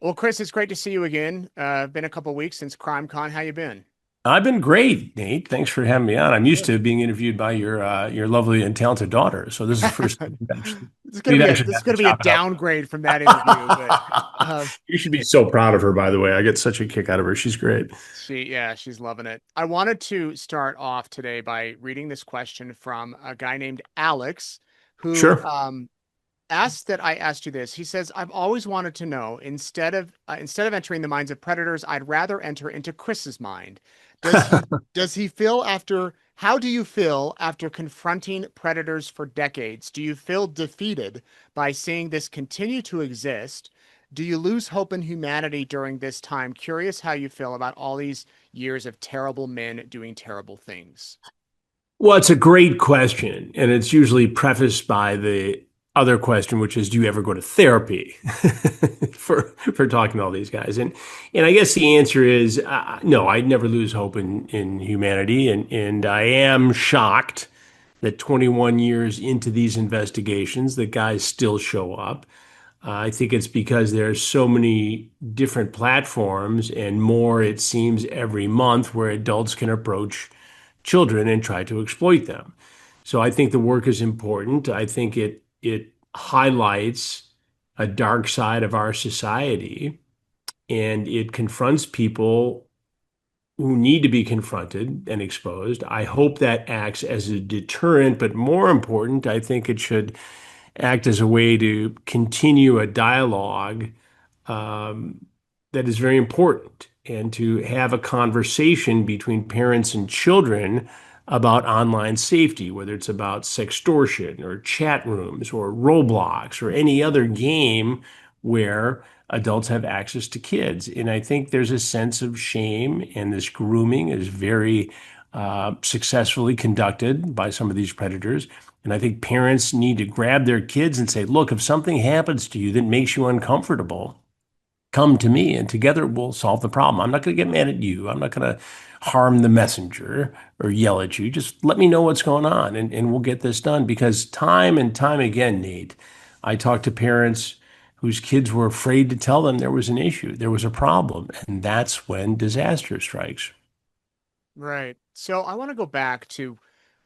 Well, Chris, it's great to see you again. Been a couple weeks since CrimeCon. How you been? I've been great, Nate. Thanks for having me on. I'm used to being interviewed by your lovely and talented daughter. So this is the first time we've actually This is had to gonna be a chop it up. downgrade from that interview, but uh, You should be so proud of her, by the way. I get such a kick out of her. She's great. she's loving it. I wanted to start off today by reading this question from a guy named Alex, who Sure. asked that I asked you this. He says, "I've always wanted to know, instead of entering the minds of predators, I'd rather enter into Chris's mind. Does he does he feel after how do you feel after confronting predators for decades? Do you feel defeated by seeing this continue to exist? Do you lose hope in humanity during this time? Curious how you feel about all these years of terrible men doing terrible things." Well, it's a great question, and it's usually prefaced by the other question, which is, do you ever go to therapy for talking to all these guys? And I guess the answer is no. I'd never lose hope in humanity, and I am shocked that 21 years into these investigations, the guys still show up. I think it's because there's so many different platforms and more, it seems, every month where adults can approach children and try to exploit them. So I think the work is important. I think it highlights a dark side of our society and it confronts people who need to be confronted and exposed. I hope that acts as a deterrent, but more important, I think it should act as a way to continue a dialogue um, that is very important and to have a conversation between parents and children about online safety, whether it's about sextortion or chat rooms or Roblox or any other game where adults have access to kids. And I think there's a sense of shame, and this grooming is very successfully conducted by some of these predators. And I think parents need to grab their kids and say, look, if something happens to you that makes you uncomfortable, come to me and together we'll solve the problem. I'm not going to get mad at you. I'm not going to harm the messenger or yell at you. Just let me know what's going on and we'll get this done. Because time and time again, Nate, I talk to parents whose kids were afraid to tell them there was an issue, there was a problem. And that's when disaster strikes. Right. So I want to go back to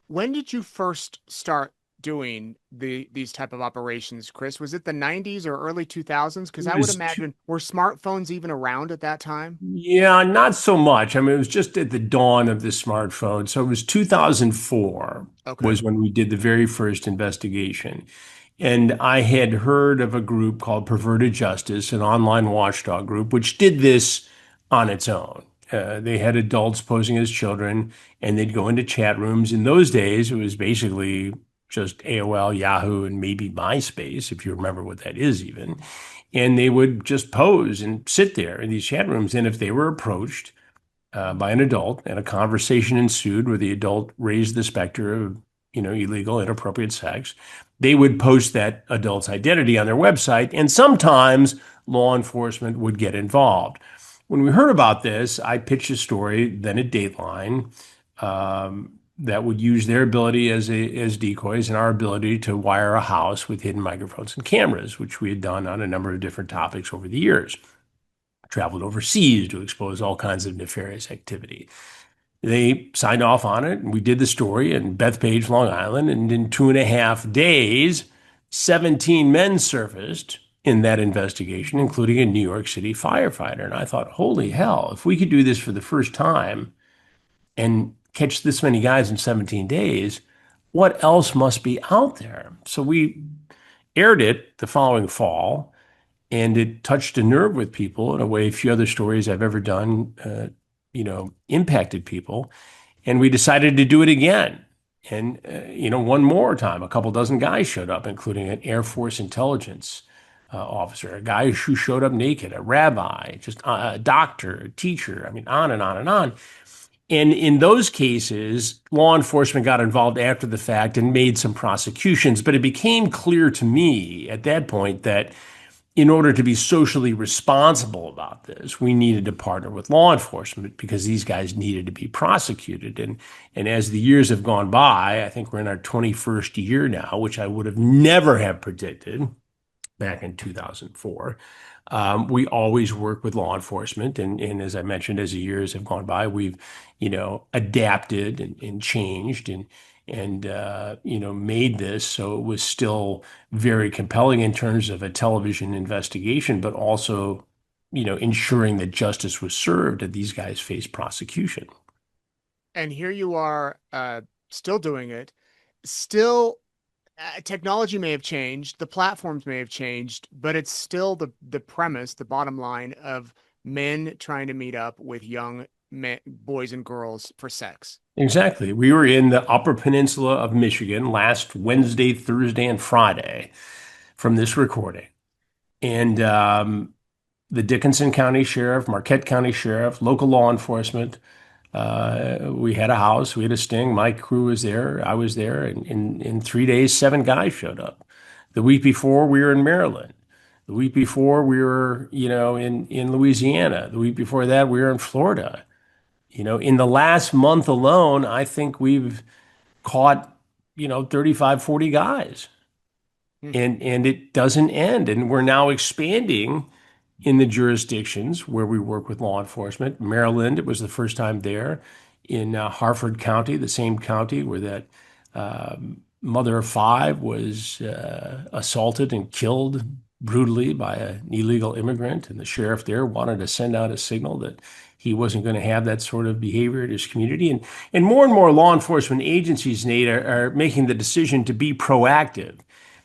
when did you first start doing these type of operations, Chris? Was it the 90s or early 2000s? Because It I would was imagine were smartphones even around at that time? Yeah, not so much. I mean, it was just at the dawn of the smartphone. So it was 2004 Okay. was when we did the very first investigation. And I had heard of a group called Perverted Justice, an online watchdog group, which did this on its own. They had adults posing as children, and they'd go into chat rooms. In those days, it was basically just AOL, Yahoo, and maybe MySpace, if you remember what that is even. And they would just pose and sit there in these chat rooms. And if they were approached by an adult and a conversation ensued where the adult raised the specter of, illegal, inappropriate sex, they would post that adult's identity on their website. And sometimes law enforcement would get involved. When we heard about this, I pitched a story then at Dateline that would use their ability as decoys and our ability to wire a house with hidden microphones and cameras, which we had done on a number of different topics over the years. I traveled overseas to expose all kinds of nefarious activity. They signed off on it, and we did the story in Bethpage, Long Island. And in 2.5 days, 17 men surfaced in that investigation, including a New York City firefighter. And I thought, holy hell, if we could do this for the first time and catch this many guys in 17 days, what else must be out there? So we aired it the following fall, and it touched a nerve with people in a way few other stories I've ever done, impacted people. And we decided to do it again. And, one more time, a couple dozen guys showed up, including an Air Force intelligence officer, a guy who showed up naked, a rabbi, just a doctor, a teacher. I mean, on and on and on. And in those cases, law enforcement got involved after the fact and made some prosecutions. But it became clear to me at that point that in order to be socially responsible about this, we needed to partner with law enforcement because these guys needed to be prosecuted. And as the years have gone by, I think we're in our 21st year now, which I would have never have predicted back in 2004. We always work with law enforcement, and as I mentioned, as the years have gone by, we've, adapted and changed and made this so it was still very compelling in terms of a television investigation, but also, ensuring that justice was served and these guys face prosecution. And here you are, still doing it. Still, technology may have changed, the platforms may have changed, but it's still the premise, the bottom line of men trying to meet up with young men, boys and girls for sex. Exactly. We were in the Upper Peninsula of Michigan last Wednesday, Thursday, and Friday from this recording. And the Dickinson County Sheriff, Marquette County Sheriff, local law enforcement. We had a house, we had a sting. My crew was there, I was there, and in 3 days, 7 guys showed up. The week before, we were in Maryland. The week before, we were, in Louisiana. The week before that, we were in Florida. In the last month alone, I think we've caught, 35, 40 guys. Hmm. And it doesn't end. And we're now expanding in the jurisdictions where we work with law enforcement. Maryland, it was the first time there. In Harford County, the same county where that mother of five was assaulted and killed brutally by an illegal immigrant. And the sheriff there wanted to send out a signal that he wasn't going to have that sort of behavior in his community. And more law enforcement agencies, Nate, are making the decision to be proactive.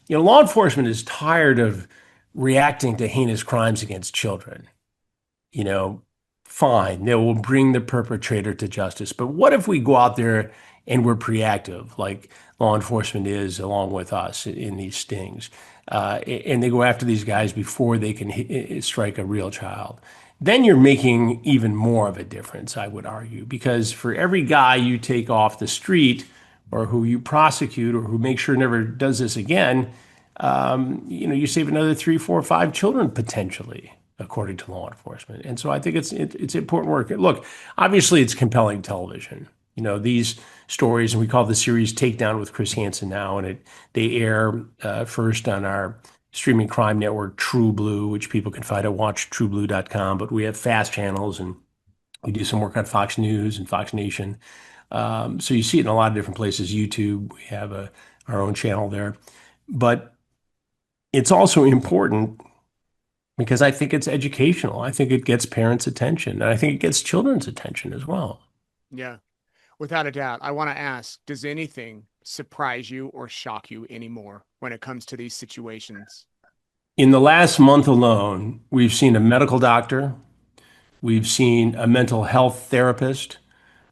Law enforcement is tired of reacting to heinous crimes against children. You know, Fine, they will bring the perpetrator to justice. But what if we go out there and we're proactive, like law enforcement is along with us in these stings, and they go after these guys before they can strike a real child? Then you're making even more of a difference, I would argue, because for every guy you take off the street or who you prosecute or who make sure never does this again, you save another three, four, five children potentially, according to law enforcement. And so I think it's important work. Look, obviously it's compelling television. These stories, and we call the series Takedown with Chris Hansen now, and they air first on our streaming crime network True Blue, which people can find at watchtrueblue.com. But we have fast channels, and we do some work on Fox News and Fox Nation. So you see it in a lot of different places. YouTube, we have our own channel there. But it's also important because I think it's educational. I think it gets parents' attention, and I think it gets children's attention as well. Yeah, without a doubt. I want to ask, does anything surprise you or shock you anymore when it comes to these situations? In the last month alone, we've seen a medical doctor, we've seen a mental health therapist,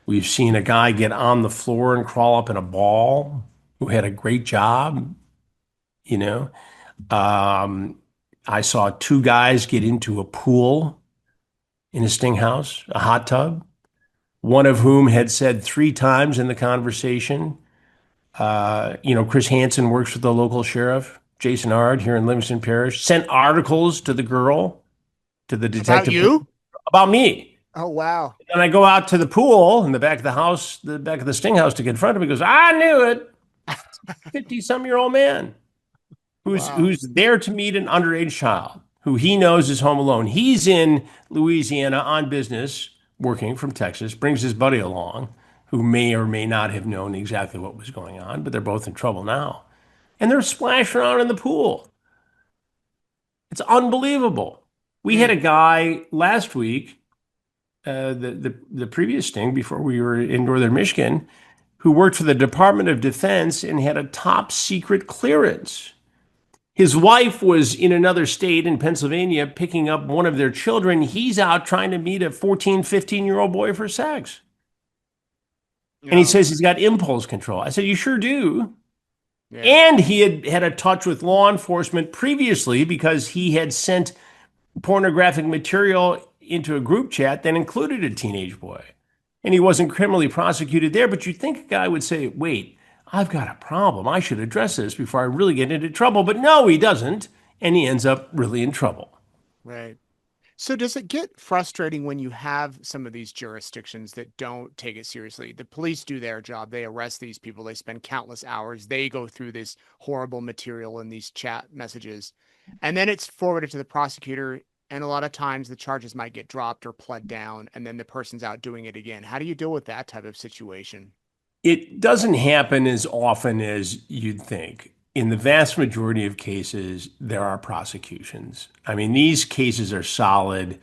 we've seen a guy get on the floor and crawl up in a ball who had a great job, you know. Um, I saw 2 guys get into a pool in a sting house, a hot tub, one of whom had said 3 times in the conversation, Chris Hansen works with the local sheriff, Jason Ard here in Livingston Parish, sent articles to the girl, to the About detective you? about me. Oh, wow. And I go out to the pool in the back of the house, the back of the sting house to confront him. He goes, I knew it. 50-some-year-old man who's Wow. there to meet an underage child who he knows is home alone. He's in Louisiana on business, working from Texas, brings his buddy along, who may or may not have known exactly what was going on, but they're both in trouble now. And they're splashing around in the pool. It's unbelievable. We had Mm. a guy last week, the previous sting before we were in northern Michigan, who worked for the Department of Defense and had a top secret clearance. His wife was in another state in Pennsylvania picking up one of their children. He's out trying to meet a 14, 15-year-old boy for sex. And he Oh, says he's got impulse control. I said, you sure do. yeah. And he had a touch with law enforcement previously because he had sent pornographic material into a group chat that included a teenage boy. And he wasn't criminally prosecuted there, but you'd think a guy would say, wait, I've got a problem. I should address this before I really get into trouble. But no, he doesn't. And he ends up really in trouble. Right. So does it get frustrating when you have some of these jurisdictions that don't take it seriously? The police do their job. They arrest these people. They spend countless hours. They go through this horrible material in these chat messages. And then it's forwarded to the prosecutor And a lot of times the charges might get dropped or pled down, and then the person's out doing it again. How do you deal with that type of situation? It doesn't happen as often as you'd think. In the vast majority of cases, there are prosecutions. I mean, these cases are solid,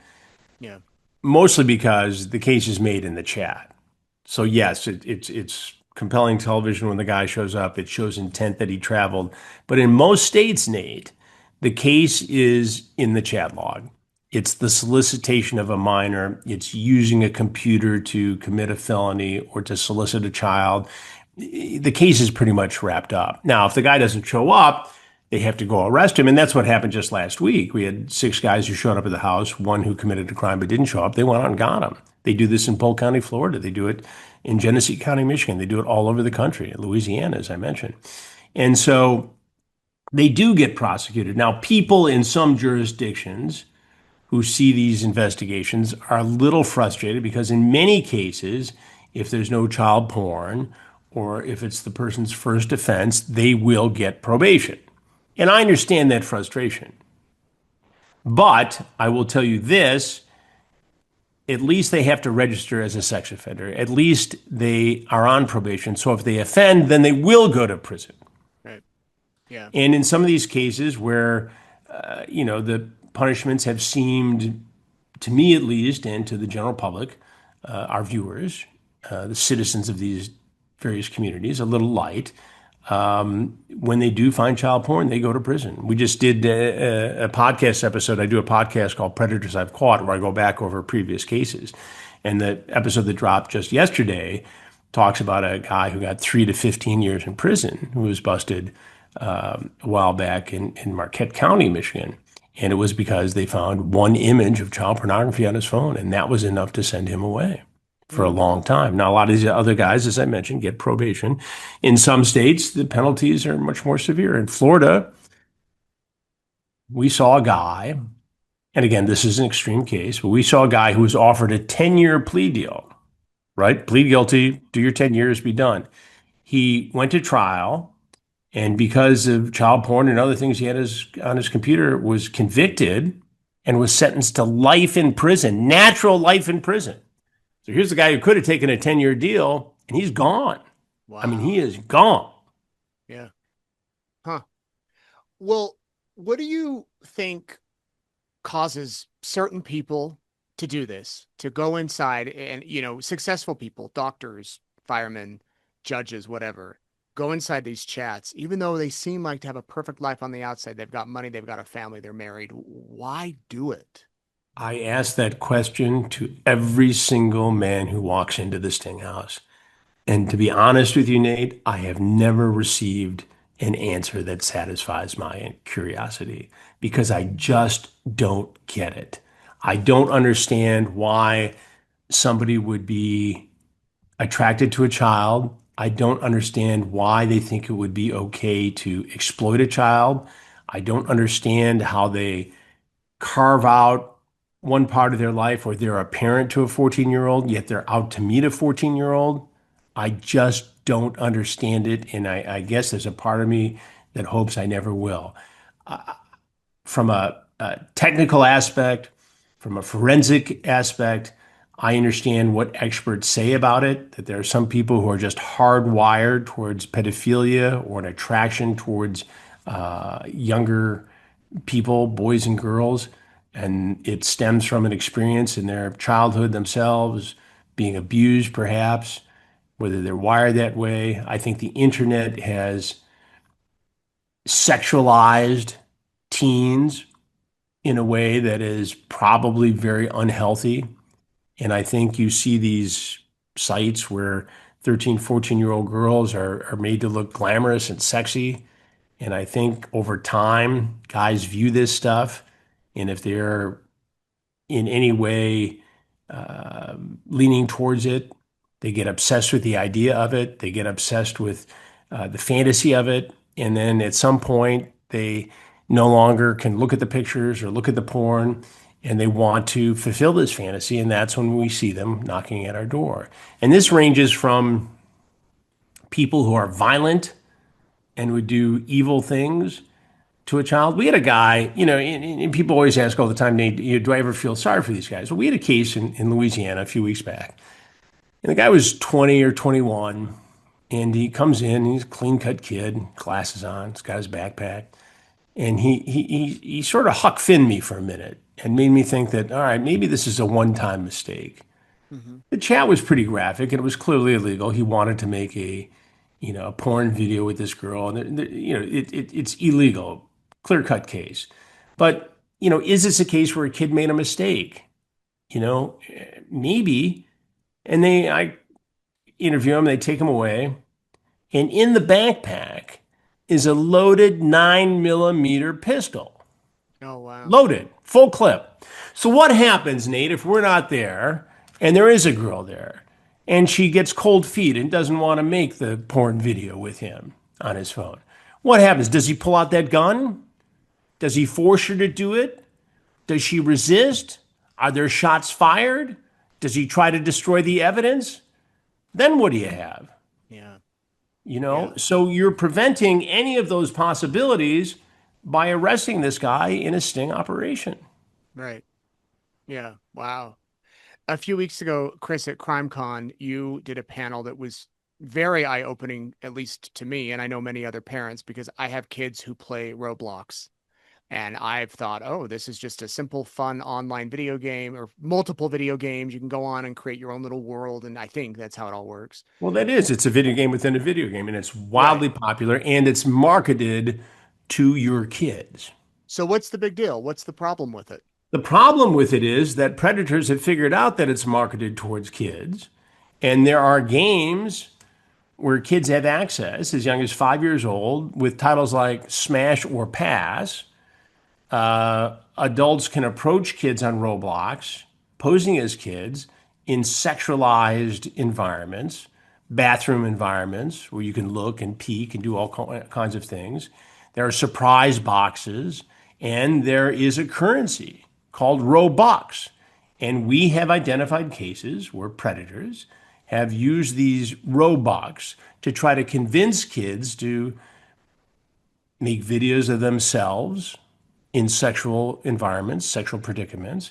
Yeah. mostly because the case is made in the chat. So yes, it's compelling television when the guy shows up. It shows intent that he traveled. But in most states, Nate, the case is in the chat log. It's the solicitation of a minor. It's using a computer to commit a felony or to solicit a child. The case is pretty much wrapped up. Now, if the guy doesn't show up, they have to go arrest him. And that's what happened just last week. We had 6 guys who showed up at the house, one who committed a crime but didn't show up. They went out and got him. They do this in Polk County, Florida. They do it in Genesee County, Michigan. They do it all over the country, Louisiana, as I mentioned. And so they do get prosecuted. Now, people in some jurisdictions who see these investigations are a little frustrated because in many cases, if there's no child porn or if it's the person's first offense, they will get probation. And I understand that frustration. But I will tell you this, at least they have to register as a sex offender. At least they are on probation. So if they offend, then they will go to prison. Right. Yeah. And in some of these cases where, the punishments have seemed, to me at least, and to the general public, our viewers, the citizens of these various communities, a little light, when they do find child porn, they go to prison. We just did a podcast episode. I do a podcast called Predators I've Caught, where I go back over previous cases. And the episode that dropped just yesterday talks about a guy who got 3 to 15 years in prison, who was busted a while back in Marquette County, Michigan. And it was because they found one image of child pornography on his phone, and that was enough to send him away for a Mm. long time. Now, a lot of these other guys, as I mentioned, get probation. In some states, the penalties are much more severe. In Florida, we saw a guy, and again, this is an extreme case, but we saw a guy who was offered a 10-year plea deal, right? Plead guilty, do your 10 years, be done. He went to trial, and because of child porn and other things he had on his computer, was convicted and was sentenced to life in prison, natural life in prison. So here's the guy who could have taken a 10-year deal, and he's gone. I mean, he Wow. is gone. Yeah. Huh. Well, what do you think causes certain people to do this, to go inside and, successful people, doctors, firemen, judges, whatever, go inside these chats, even though they seem like to have a perfect life on the outside, they've got money, they've got a family, they're married. Why do it? I ask that question to every single man who walks into the Sting House. And to be honest with you, Nate, I have never received an answer that satisfies my curiosity because I just don't get it. I don't understand why somebody would be attracted to a child. I don't understand why they think it would be okay to exploit a child. I don't understand how they carve out one part of their life where they're a parent to a 14-year-old, yet they're out to meet a 14-year-old. I just don't understand it. And I guess there's a part of me that hopes I never will. From a technical aspect, from a forensic aspect, I understand what experts say about it, that there are some people who are just hardwired towards pedophilia or an attraction towards younger people, boys and girls, and it stems from an experience in their childhood themselves, being abused perhaps, whether they're wired that way. I think the internet has sexualized teens in a way that is probably very unhealthy. And I think you see these sites where 13, 14-year-old girls are made to look glamorous and sexy. And I think over time, guys view this stuff. And if they're in any way leaning towards it, they get obsessed with the idea of it. They get obsessed with the fantasy of it. And then at some point, they no longer can look at the pictures or look at the porn and they want to fulfill this fantasy. And that's when we see them knocking at our door. And this ranges from people who are violent and would do evil things to a child. We had a guy, and people always ask all the time, Nate, do I ever feel sorry for these guys? Well, we had a case in Louisiana a few weeks back, and the guy was 20 or 21, and he comes in, he's a clean cut kid, glasses on, he's got his backpack, and he sort of Huck Finned me for a minute and made me think that, all right, maybe this is a one-time mistake. Hmm. The chat was pretty graphic and it was clearly illegal. He wanted to make a porn video with this girl, and it's illegal, clear cut case. But is this a case where a kid made a mistake? Maybe. And I interview him, they take him away, and in the backpack is a loaded 9 millimeter pistol, Oh, wow. loaded, full clip. So what happens, Nate, if we're not there and there is a girl there and she gets cold feet and doesn't want to make the porn video with him on his phone? What happens? Does he pull out that gun? Does he force her to do it? Does she resist? Are there shots fired? Does he try to destroy the evidence? Then what do you have? Yeah. You Yeah. know, so you're preventing any of those possibilities by arresting this guy in a sting operation. Right. Yeah. Wow. A few weeks ago, Chris, at CrimeCon, you did a panel that was very eye-opening, at least to me, and I know many other parents, because I have kids who play Roblox. And I've thought, oh, this is just a simple, fun online video game or multiple video games. You can go on and create your own little world. And I think that's how it all works. Well, that is, it's a video game within a video game, and it's Right. wildly popular and it's marketed to your kids. So what's the big deal? What's the problem with it? The problem with it is that predators have figured out that it's marketed towards kids, and there are games where kids have access as young as 5 years old with titles like Smash or Pass. Adults can approach kids on Roblox, posing as kids in sexualized environments, bathroom environments where you can look and peek and do all kinds of things. There are surprise boxes, and there is a currency called Robux. And we have identified cases where predators have used these Robux to try to convince kids to make videos of themselves in sexual environments, sexual predicaments,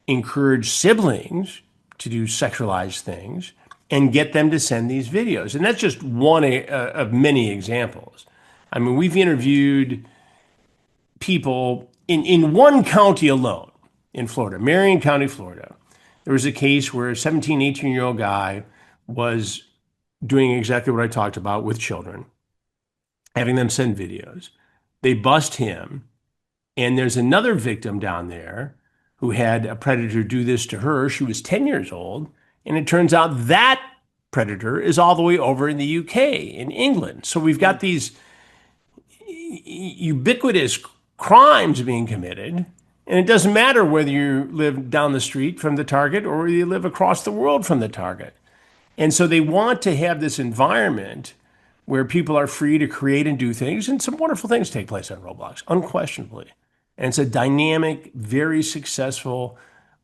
encourage siblings to do sexualized things, and get them to send these videos. And that's just one of many examples. I mean, we've interviewed people in one county alone in Florida, Marion County, Florida. There was a case where a 17, 18-year-old guy was doing exactly what I talked about with children, having them send videos. They bust him. And there's another victim down there who had a predator do this to her. She was 10 years old. And it turns out that predator is all the way over in the UK, in England. So we've Hmm. got these ubiquitous crimes being committed. And it doesn't matter whether you live down the street from the target or you live across the world from the target. And so they want to have this environment where people are free to create and do things, and some wonderful things take place on Roblox, unquestionably. And it's a dynamic, very successful,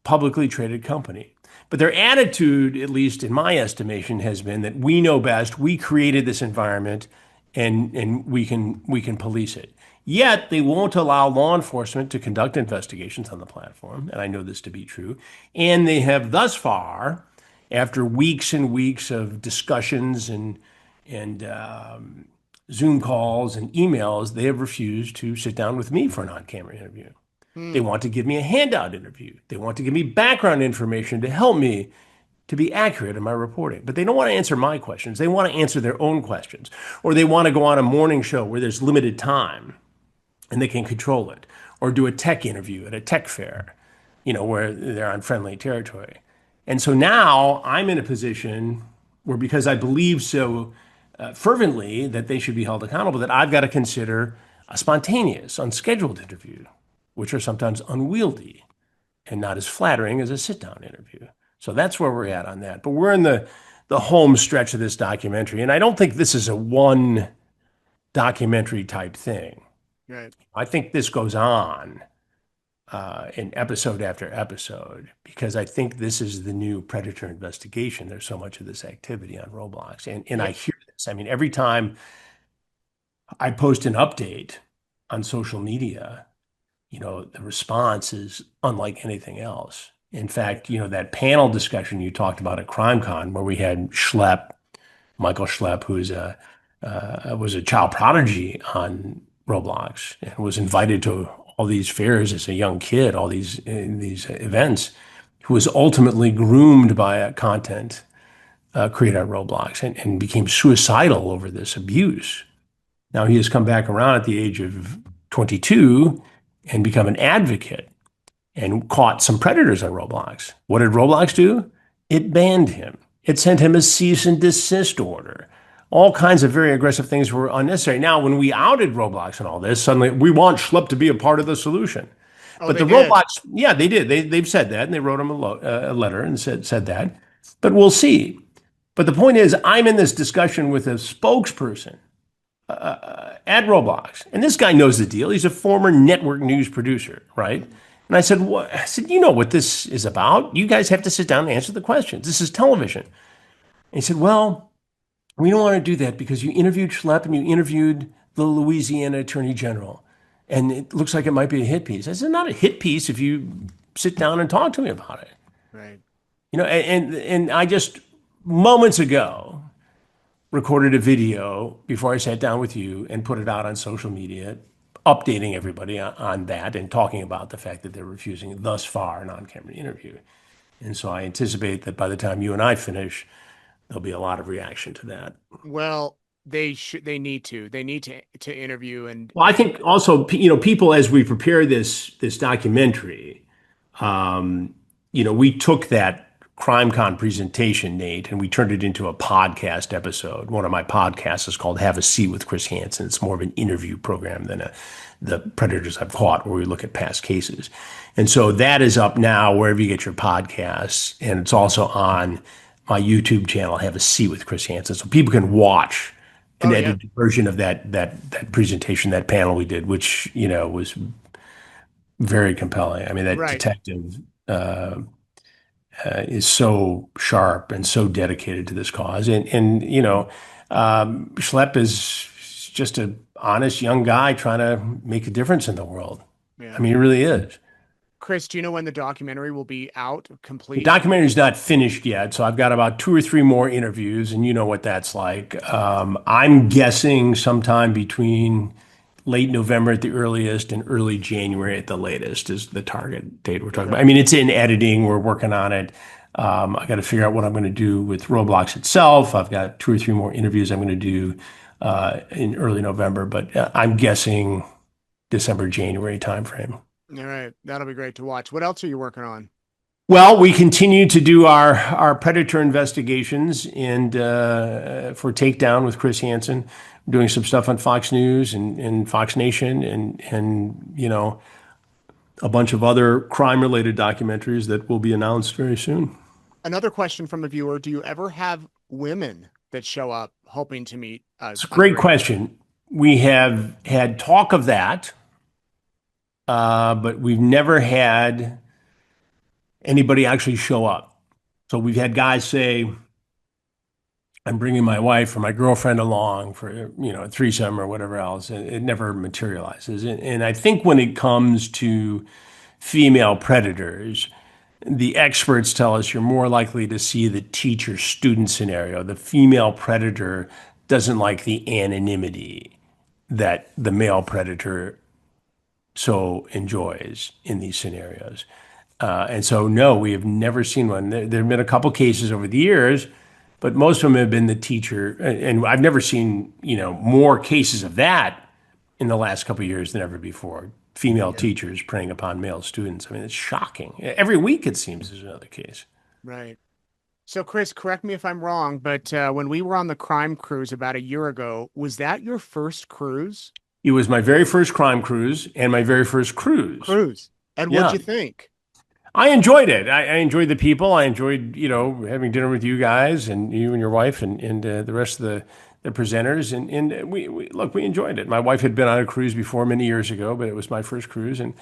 publicly traded company. But their attitude, at least in my estimation, has been that we know best, we created this environment, and we can police it. Yet they won't allow law enforcement to conduct investigations on the platform, and I know this to be true. And they have thus far, after weeks and weeks of discussions and Zoom calls and emails, they have refused to sit down with me for an on-camera interview. They Hmm. want to give me a handout interview. They want to give me background information to help me to be accurate in my reporting. But they don't want to answer my questions. They want to answer their own questions. Or they want to go on a morning show where there's limited time and they can control it. Or do a tech interview at a tech fair, where they're on friendly territory. And so now I'm in a position where, because I believe so fervently that they should be held accountable, that I've got to consider a spontaneous, unscheduled interview, which are sometimes unwieldy and not as flattering as a sit-down interview. So that's where we're at on that. But we're in the home stretch of this documentary, and I don't think this is a one documentary type thing. Right. I think this goes on in episode after episode because I think this is the new predator investigation. There's so much of this activity on Roblox, and Yeah. I hear this. I mean, every time I post an update on social media, the response is unlike anything else. In Right. fact, that panel discussion you talked about at CrimeCon where we had Michael Schlepp, who's was a child prodigy on Roblox and was invited to all these fairs as a young kid, all these events, who was ultimately groomed by a content creator at Roblox and became suicidal over this abuse. Now he has come back around at the age of 22 and become an advocate and caught some predators on Roblox. What did Roblox do? It banned him. It sent him a cease and desist order. All kinds of very aggressive things were unnecessary. Now, when we outed Roblox and all this, suddenly we want Schlepp to be a part of the solution. Oh, But they the did. Roblox, yeah, they did. They've said that, and they wrote him a letter and said that. But we'll see. But the point is, I'm in this discussion with a spokesperson at Roblox, and this guy knows the deal. He's a former network news producer, right? Mhm. And I said, "What?" I said, "You know what this is about. You guys have to sit down and answer the questions. This is television." And he said, "Well, we don't want to do that because you interviewed Schlepp and you interviewed the Louisiana Attorney General, and it looks like it might be a hit piece." I said, "Not a hit piece if you sit down and talk to me about it." Right. And I just moments ago recorded a video before I sat down with you and put it out on social media, updating everybody on that and talking about the fact that they're refusing thus far an on-camera interview. And so I anticipate that by the time you and I finish, there'll be a lot of reaction to that. Well, they should. They need to. They need to interview Well, I think also, people as we prepare this documentary, um, we took that CrimeCon presentation, Nate, and we turned it into a podcast episode. One of my podcasts is called Have a Seat with Chris Hansen. It's more of an interview program than the Predators I've Caught, where we look at past cases. And so that is up now wherever you get your podcasts, and it's also on my YouTube channel, Have a Seat with Chris Hansen, so people can watch an Oh yeah. edited version of that presentation, that panel we did, which was very compelling. I mean, that Right. detective is so sharp and so dedicated to this cause, and Schlepp is just an honest young guy trying to make a difference in the world. I Yeah. mean, he really is. Chris, do you know when the documentary will be out The complete? documentary's not finished yet, so I've got about two or three more interviews, and you know what that's like. I'm guessing sometime between late November at the earliest and early January at the latest is the target date we're talking about. Okay. I mean, it's in editing, we're working on it. I got to figure out what I'm going to do with Roblox itself. I've got two or three more interviews I'm going to do in early November, but I'm guessing December, January timeframe. All right. That'll be great to watch. What else are you working on? Well, we continue to do our predator investigations and for Takedown with Chris Hansen, doing some stuff on Fox News and Fox Nation and a bunch of other crime-related documentaries that will be announced very soon. Another question from a viewer: do you ever have women that show up hoping to meet It's a on the great radio? question. We have had talk of that, but we've never had anybody actually show up. So we've had guys say, I'm bringing my wife or my girlfriend along for, a threesome or whatever else. And it never materializes. And I think when it comes to female predators, the experts tell us you're more likely to see the teacher student scenario. The female predator doesn't like the anonymity that the male predator so enjoys in these scenarios. And so, no, we have never seen one. There have been a couple cases over the years, but most of them have been the teacher. And I've never seen, more cases of that in the last couple of years than ever before. Female Yeah. teachers preying upon male students. I mean, it's shocking. Every week, it seems, is another case. Right. So, Chris, correct me if I'm wrong, but when we were on the crime cruise about a year ago, was that your first cruise? It was my very first crime cruise and my very first cruise. Cruise. And what'd Yeah. you think? I enjoyed it. I enjoyed the people. I enjoyed, having dinner with you guys and you and your wife and the rest of the presenters. And we enjoyed it. My wife had been on a cruise before many years ago, but it was my first cruise. And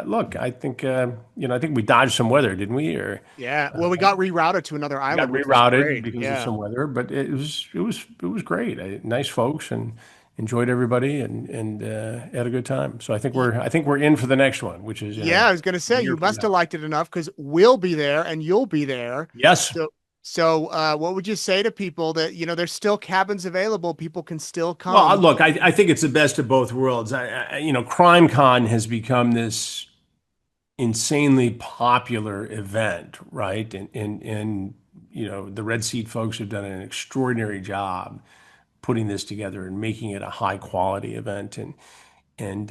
look, I think, I think we dodged some weather, didn't we? Or Yeah. Well, we got rerouted to another got island, which was rerouted great. because of Yeah. some weather, but it was great. Nice folks and enjoyed everybody and had a good time. So Y- I think we're in for the next one, which is Yeah, I was going to a say year you from must have now. liked it enough because we'll be there and you'll be there. Yes. So, what would you say to people that, there's still cabins available, people can still Well, come? look, I think it's the best of both worlds. Crime Con has become this insanely popular event, right? And the Red Seat folks have done an extraordinary job putting this together and making it a high quality event. And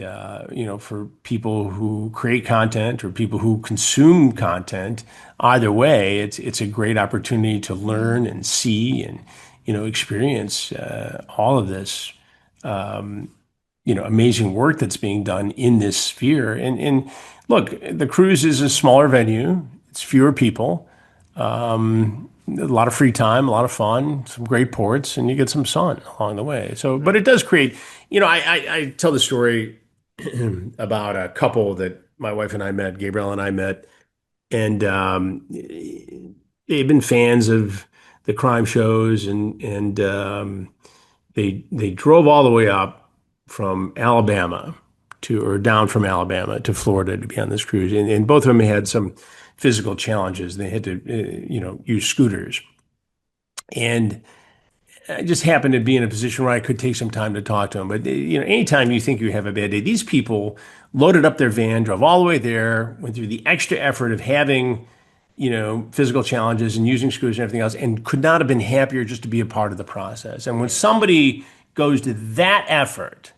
for people who create content or people who consume content, either way, it's a great opportunity to learn and see and experience all of this amazing work that's being done in this sphere. And look, the cruise is a smaller venue. It's fewer people, a lot of free time, a lot of fun, some great ports, and you get some sun along the way. So, but Right. it does create, I tell the story about a couple that my wife and I met, Gabrielle and I met, and they've been fans of the crime shows, and they drove all the way up from Alabama or down from Alabama to Florida to be on this cruise, and both of them had some physical challenges. They had to, use scooters, and I just happened to be in a position where I could take some time to talk to them. But anytime you think you have a bad day, these people loaded up their van, drove all the way there, went through the extra effort of having, physical challenges and using scooters and everything else, and could not have been happier just to be a part of the process. And when Yeah. somebody goes to that effort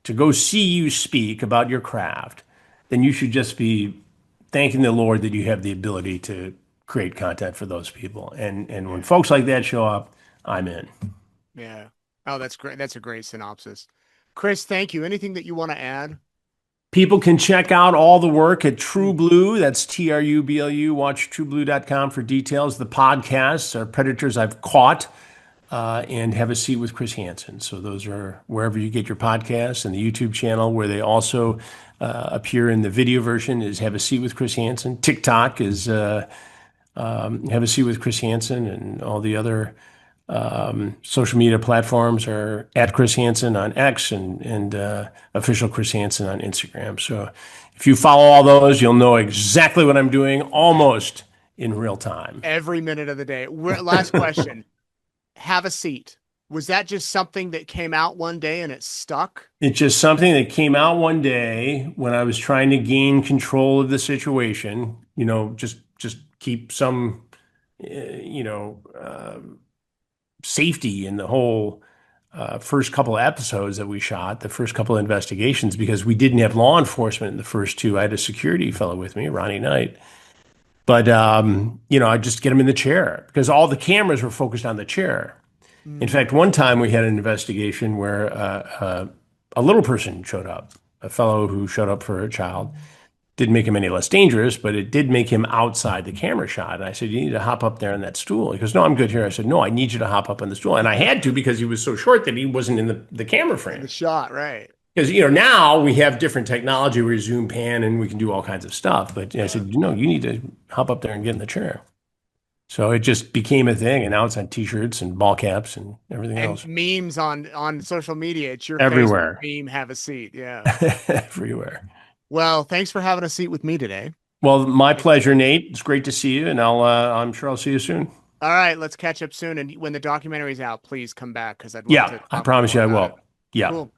to go see you speak about your craft, then you should just be thanking the Lord that you have the ability to create content for those people. And when Yeah. folks like that show up, I'm in. Yeah. Oh, that's great. That's a great synopsis. Chris, thank you. Anything that you want to add? People can check out all the work at True Mm. Blue. That's TRUBLU. Watch trueblue.com for details. The podcasts are Predators I've Caught and Have a Seat with Chris Hansen. So those are wherever you get your podcasts, and the YouTube channel where they also appear in the video version is Have a Seat with Chris Hansen. TikTok is Have a Seat with Chris Hansen, and all the other social media platforms are at Chris Hansen on X and official Chris Hansen on Instagram. So if you follow all those, you'll know exactly what I'm doing almost in real time. Every minute of the day. Last question. Have a seat. Was that just something that came out one day and it stuck? It's just something that came out one day when I was trying to gain control of the situation, just keep some, you know, uh, safety in the whole first couple of episodes that we shot, the first couple of investigations, because we didn't have law enforcement in the first two. I had a security fellow with me, Ronnie Knight. But, I just get him in the chair because all the cameras were focused on the chair. In Mm. fact, one time we had an investigation where a little person showed up, a fellow who showed up for a child. Didn't make him any less dangerous, but it did make him outside the camera shot. And I said, "You need to hop up there on that stool." He goes, "No, I'm good here." I said, "No, I need you to hop up on the stool." And I had to because he was so short that he wasn't in the camera In the frame. shot, right? Because, now we have different technology where we zoom pan and we can do all kinds of stuff. But I Yeah. said, "No, you need to hop up there and get in the chair." So it just became a thing. And now it's on t-shirts and ball caps and everything And else memes on social media. It's your face with everywhere. meme, have a seat. Yeah. Everywhere. Well, thanks for having a seat with me today. Well, my Thanks. pleasure, Nate. It's great to see you, and I'm sure I'll see you soon. All right, let's catch up soon. And when the documentary's out, please come back because I'd love Yeah, to I talk promise more you I about it. will. Yeah. Cool.